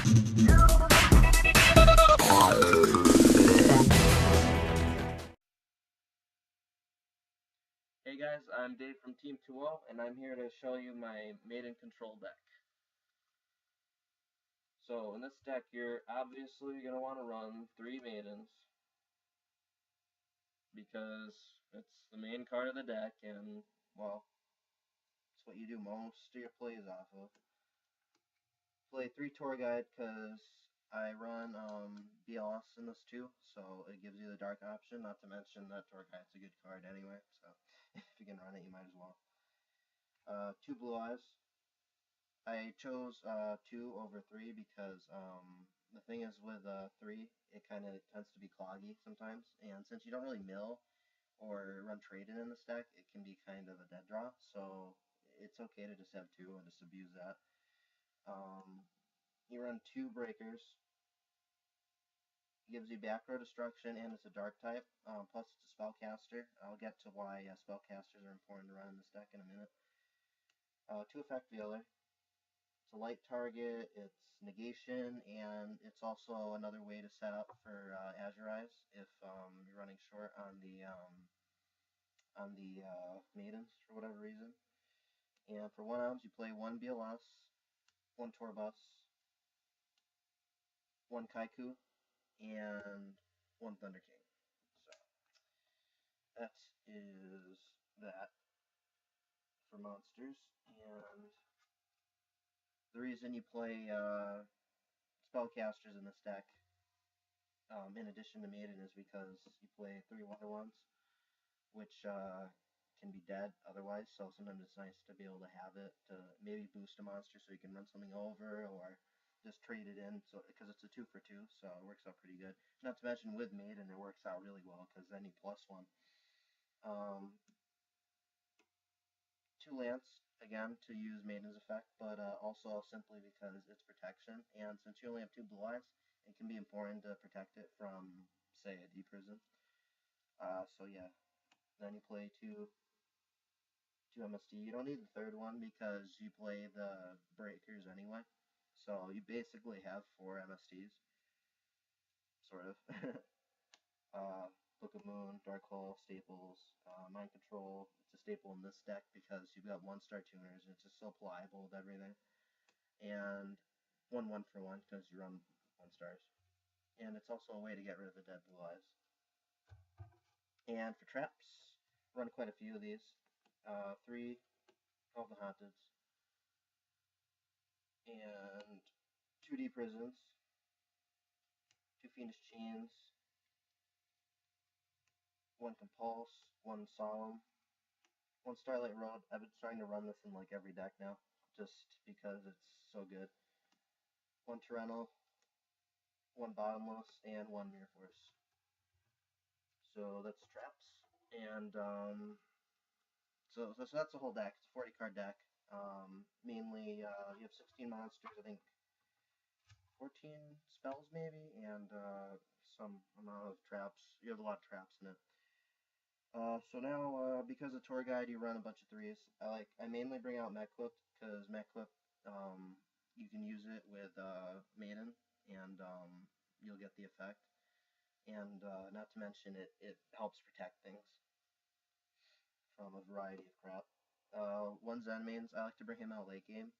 Hey guys, I'm Dave from Team 2 and I'm here to show you my Maiden Control deck. So in this deck, you're obviously going to want to run 3 Maidens, because it's the main card of the deck, and, well, it's what you do most of your plays off of. Play 3 Tour Guide, because I run BLS in this too, so it gives you the dark option, not to mention that Tour Guide's a good card anyway, so if you can run it, you might as well. 2 Blue Eyes. I chose 2 over 3 because the thing is with 3, it kind of tends to be cloggy sometimes, and since you don't really mill or run trade-in this deck, it can be kind of a dead draw, so it's okay to just have 2 and just abuse that. You run 2 Breakers, gives you back row destruction, and it's a dark type, plus it's a spellcaster. I'll get to why spellcasters are important to run in this deck in a minute. 2 Effect Veiler. It's a light target, it's negation, and it's also another way to set up for Azurize if you're running short on the maidens for whatever reason. And for 1 ounce, you play 1 BLS, 1 Torbus, 1 Kaiku, and 1 Thunder King. So that is that for monsters. And the reason you play spellcasters in this deck, in addition to Maiden, is because you play 3 Wonder Ones, which can be dead otherwise, so sometimes it's nice to be able to have it to maybe boost a monster so you can run something over, or just trade it in, so because it's a 2 for 2, so it works out pretty good. Not to mention with Maiden, it works out really well because then you plus 1. 2 Lance, again, to use Maiden's effect, but also simply because it's protection, and since you only have 2 Blue Eyes, it can be important to protect it from, say, a D prison. So yeah, then you play 2 MST. You don't need the third one because you play the Breakers anyway, so you basically have 4 MSTs, sort of. Book of Moon, Dark Hole, Staples, Mind Control. It's a staple in this deck because you've got 1-star tuners, and it's just so pliable with everything. And 1 for 1 because you run 1 stars. And it's also a way to get rid of the dead Blue Eyes. And for traps, run quite a few of these. 3 of the Haunteds, and 2 D Prisons, 2 Fiendish Chains, 1 Compulse, 1 Solemn, 1 Starlight Road. I've been starting to run this in like every deck now, just because it's so good. 1 Torrential, 1 Bottomless, and 1 Mirror Force. So that's traps, and so that's the whole deck. It's a 40 card deck. Mainly, you have 16 monsters, I think 14 spells maybe, and some amount of traps. You have a lot of traps in it. So now, because of Tour Guide, you run a bunch of 3s. I mainly bring out Mechclip, because Mechclip, you can use it with Maiden, and you'll get the effect. And not to mention, it helps protect things from a variety of crap. 1 Zen Mains, I like to bring him out late game.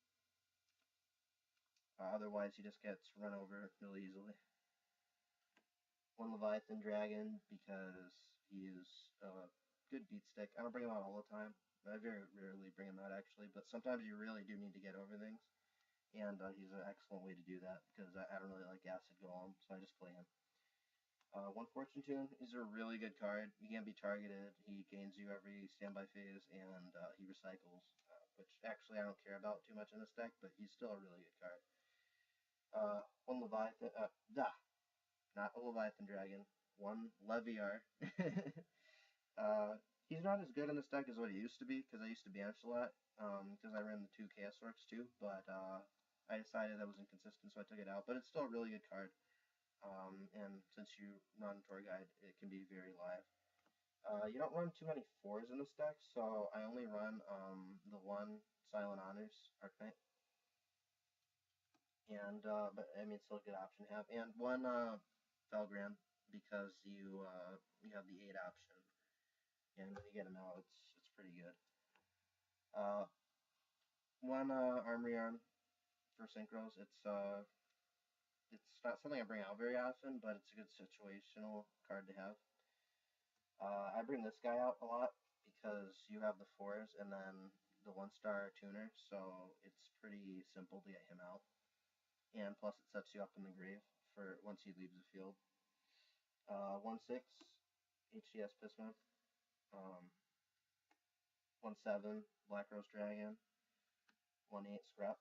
Otherwise, he just gets run over really easily. 1 Leviathan Dragon, because he is a good beat stick. I don't bring him out all the time. I very rarely bring him out, actually, but sometimes you really do need to get over things, and he's an excellent way to do that, because I don't really like Acid Golem, so I just play him. 1 Fortune Tune is a really good card. He can't be targeted, he gains you every standby phase, and he recycles, which actually I don't care about too much in this deck, but he's still a really good card. 1 Leviathan, not a Leviathan Dragon, 1 Leviar. He's not as good in this deck as what he used to be, because I used to banish a lot, because I ran the 2 Chaos Orcs too, but I decided that was inconsistent, so I took it out, but it's still a really good card, and since you run Tour Guide, it can be very live. You don't run too many 4s in this deck, so I only run the 1 Silent Honors Arcanite. and but I mean, it's still a good option to have. And one Felgran because you have the 8 option, and when you get them out, it's pretty good. Uh, one Armory Arm for synchros. It's not something I bring out very often, but it's a good situational card to have. I bring this guy out a lot because you have the 4s and then the 1-star tuner, so it's pretty simple to get him out. And plus, it sets you up in the grave for once he leaves the field. 1/6 HCS Pismo. 1/7 Black Rose Dragon. 1/8 Scrap.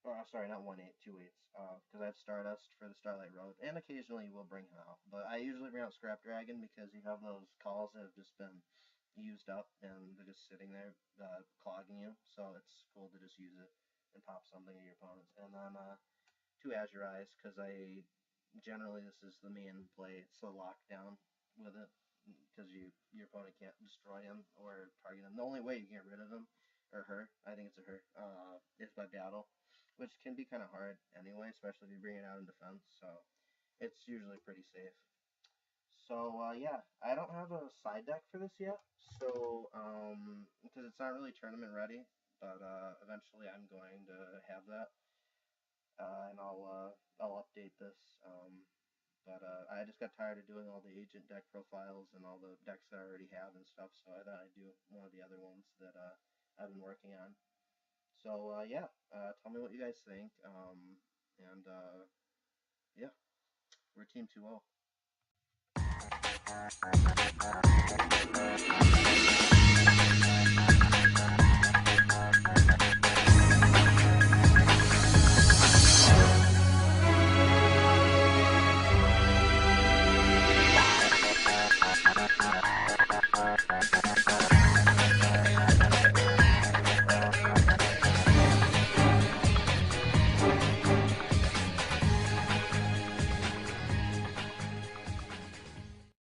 Or sorry, not 1/8, 2/8. Because I have Stardust for the Starlight Road, and occasionally we'll bring him out. But I usually bring out Scrap Dragon because you have those calls that have just been used up and they're just sitting there clogging you. So it's cool to just use it and pop something at your opponents. And then 2 Azure Eyes because I generally this is the main play. It's a lockdown with it because your opponent can't destroy him or target him. The only way you can get rid of him or her, I think it's a her, is by battle, which can be kind of hard anyway, especially if you bring it out in defense. So it's usually pretty safe. So yeah, I don't have a side deck for this yet. So because it's not really tournament ready, but eventually I'm going to have that, and I'll update this. But I just got tired of doing all the agent deck profiles and all the decks that I already have and stuff, so I thought I'd do one of the other ones that I've been working on. So yeah, tell me what you guys think. And yeah, we're Team 2-0.